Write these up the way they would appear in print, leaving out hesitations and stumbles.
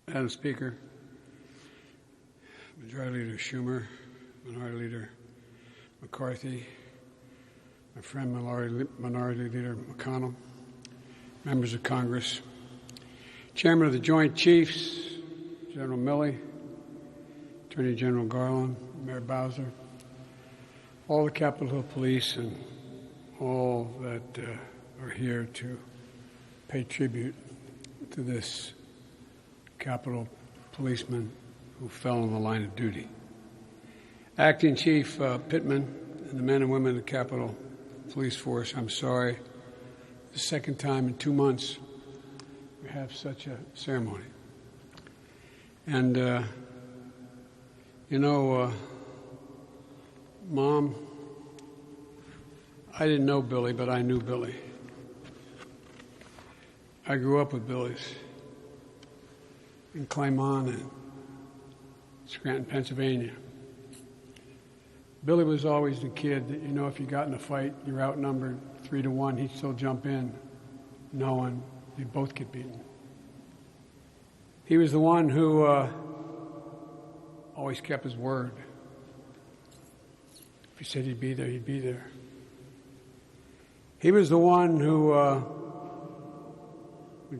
Madam Speaker, Majority Leader Schumer, Minority Leader McCarthy, my friend Minority Leader McConnell, members of Congress, Chairman of the Joint Chiefs, General Milley, Attorney General Garland, Mayor Bowser, all the Capitol Hill Police, and all that are here to pay tribute to this Capitol policeman who fell in the line of duty. Acting Chief Pittman and the men and women of the Capitol Police Force, I'm sorry, the second time in 2 months we have such a ceremony. And, Mom, I didn't know Billy, but I knew Billy. I grew up with Billy's in Claymont and Scranton, Pennsylvania. Billy was always the kid that, if you got in a fight, you're outnumbered 3-1, he'd still jump in, knowing you'd both get beaten. He was the one who always kept his word. If he said he'd be there, he'd be there. He was the one who,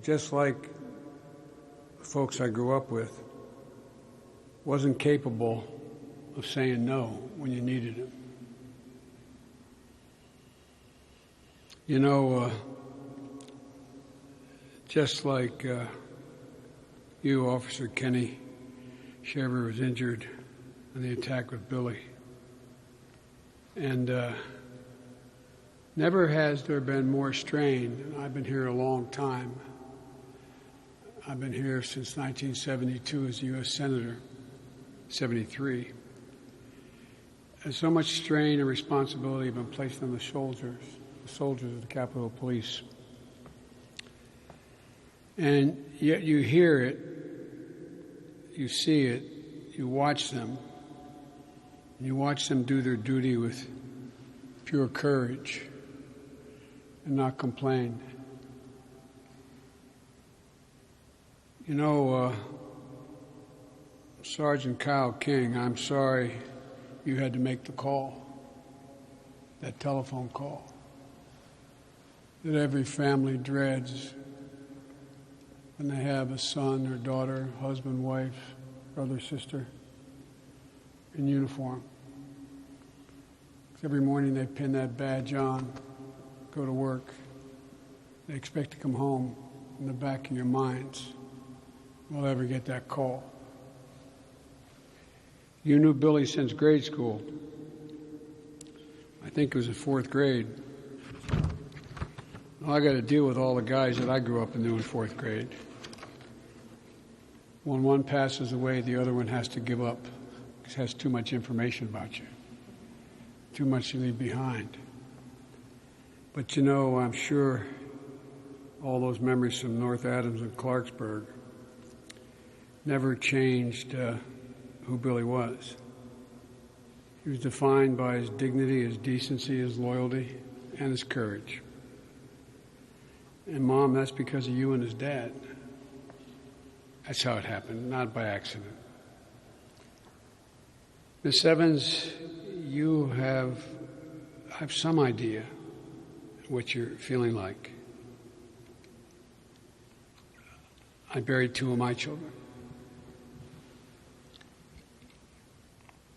just like the folks I grew up with, wasn't capable of saying no when you needed him. Just like you, Officer Kenny Shaver was injured in the attack with Billy. And never has there been more strain, and I've been here a long time. I've been here since 1972 as a U.S. Senator, 73. And so much strain and responsibility have been placed on the soldiers of the Capitol Police. And yet you hear it, you see it, you watch them, and you watch them do their duty with pure courage and not complain. Sergeant Kyle King, I'm sorry you had to make the call, that telephone call, that every family dreads when they have a son or daughter, husband, wife, brother, sister in uniform. Every morning they pin that badge on, go to work. They expect to come home. In the back of your minds, will ever get that call. You knew Billy since grade school. I think it was in 4th grade. Well, I got to deal with all the guys that I grew up and knew in 4th grade. When one passes away, the other one has to give up because it has too much information about you, too much to leave behind. But I'm sure all those memories from North Adams and Clarksburg never changed who Billy was. He was defined by his dignity, his decency, his loyalty, and his courage. And Mom, that's because of you and his dad. That's how it happened, not by accident. Miss Evans, you have some idea what you're feeling like. I buried 2 of my children.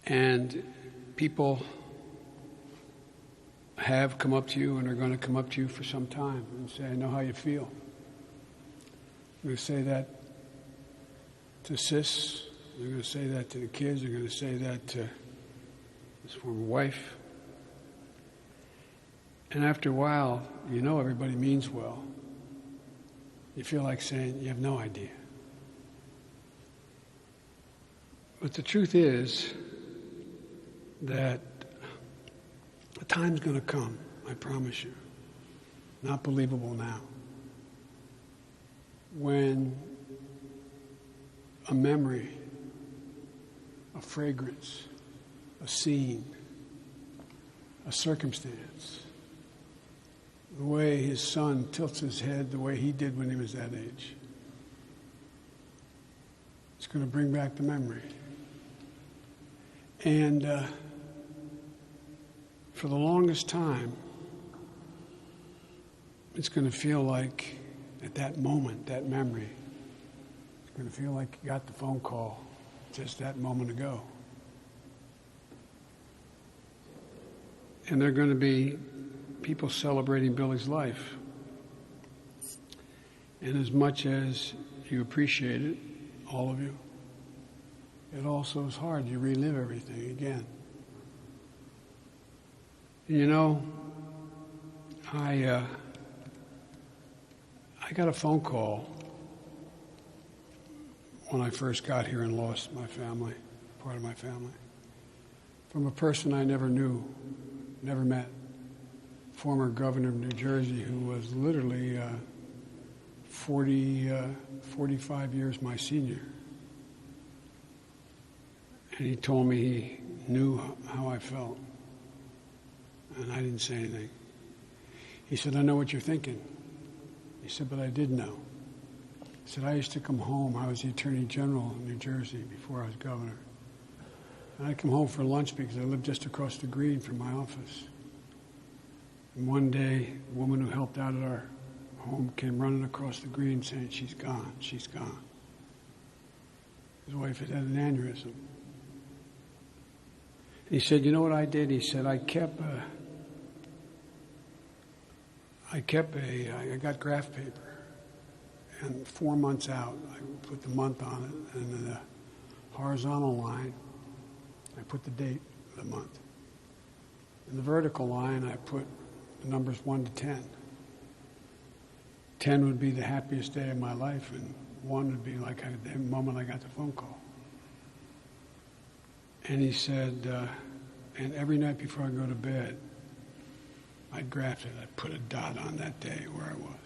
And people have come up to you and are going to come up to you for some time and say, I know how you feel. I'm going to say that to Sis. They're going to say that to the kids. They're going to say that to his former wife. And after a while, everybody means well. You feel like saying, you have no idea. But the truth is that the time's going to come, I promise you, not believable now, when a memory, a fragrance, a scene, a circumstance, the way his son tilts his head the way he did when he was that age, It's going to bring back the memory. And for the longest time, it's going to feel like, at that moment, that memory, it's going to feel like you got the phone call just that moment ago. And there are going to be people celebrating Billy's life. And as much as you appreciate it, all of you, it also is hard. You relive everything again. And you know, I got a phone call when I first got here and lost my family, part of my family, from a person I never knew, never met, former governor of New Jersey, who was literally 45 years my senior. And he told me he knew how I felt. And I didn't say anything. He said, I know what you're thinking. He said, but I did know. He said, I used to come home. I was the Attorney General in New Jersey before I was governor. And I'd come home for lunch because I lived just across the green from my office. And one day, a woman who helped out at our home came running across the green saying, she's gone, she's gone. His wife had had an aneurysm. He said, you know what I did? He said, I got graph paper, and 4 months out, I put the month on it, and in the horizontal line, I put the date of the month. In the vertical line, I put the numbers 1 to 10. 10 would be the happiest day of my life, and 1 would be like the moment I got the phone call. And he said, and every night before I go to bed, I'd graph it. I'd put a dot on that day where I was.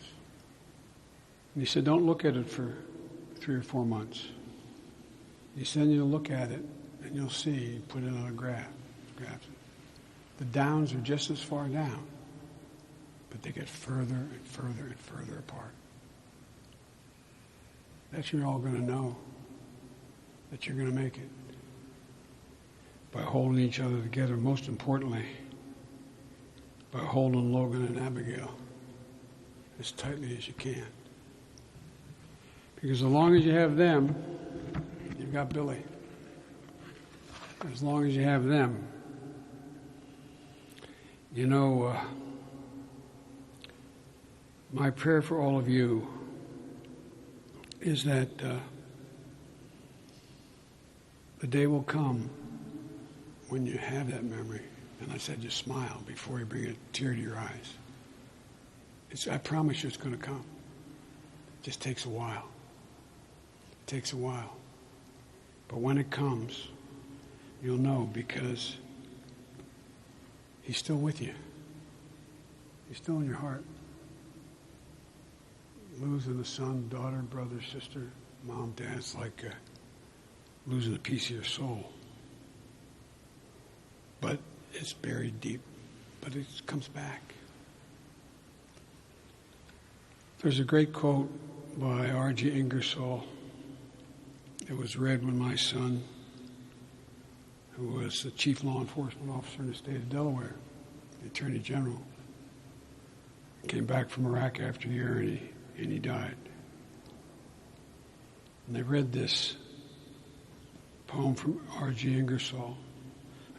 And he said, don't look at it for 3 or 4 months. He said, you'll look at it, and you'll see, you put it on a graph. The downs are just as far down, but they get further and further and further apart. That's you're all going to know that you're going to make it. By holding each other together, most importantly, by holding Logan and Abigail as tightly as you can. Because as long as you have them, you've got Billy. As long as you have them, you know, my prayer for all of you is that the day will come when you have that memory, and I said just smile before you bring a tear to your eyes. I promise you it's going to come. It just takes a while. It takes a while. But when it comes, you'll know because he's still with you. He's still in your heart. Losing a son, daughter, brother, sister, mom, dad, it's like losing a piece of your soul. But it's buried deep. But it comes back. There's a great quote by R.G. Ingersoll. It was read when my son, who was the chief law enforcement officer in the state of Delaware, the Attorney General, came back from Iraq after a year and he died. And they read this poem from R.G. Ingersoll,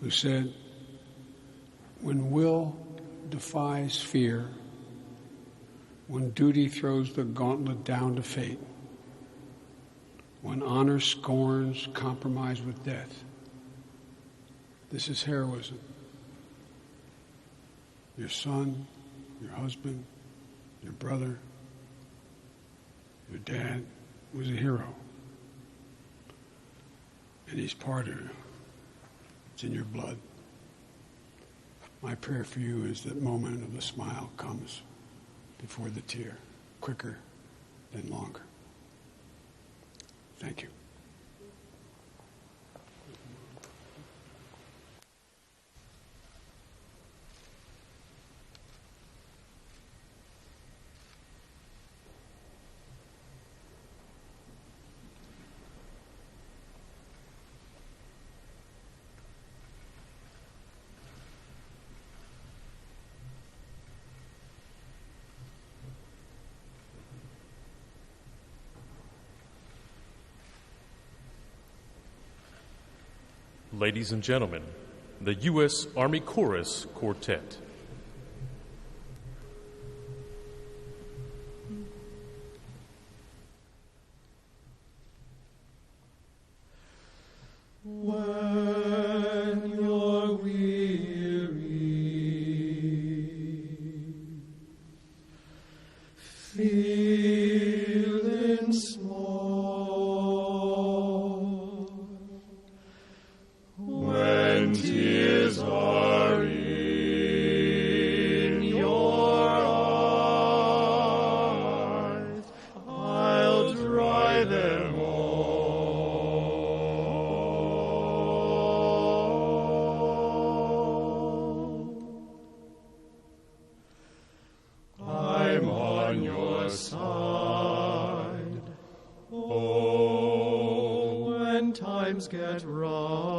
who said, when will defies fear, when duty throws the gauntlet down to fate, when honor scorns compromise with death, this is heroism. Your son, your husband, your brother, your dad was a hero. And he's part of you. It's in your blood. My prayer for you is that moment of the smile comes before the tear, quicker than longer. Thank you. Ladies and gentlemen, the U.S. Army Chorus Quartet. When you're weary, feeling small, when tears are in your eyes, I'll dry them all. I'm on your side. Oh, when times get rough,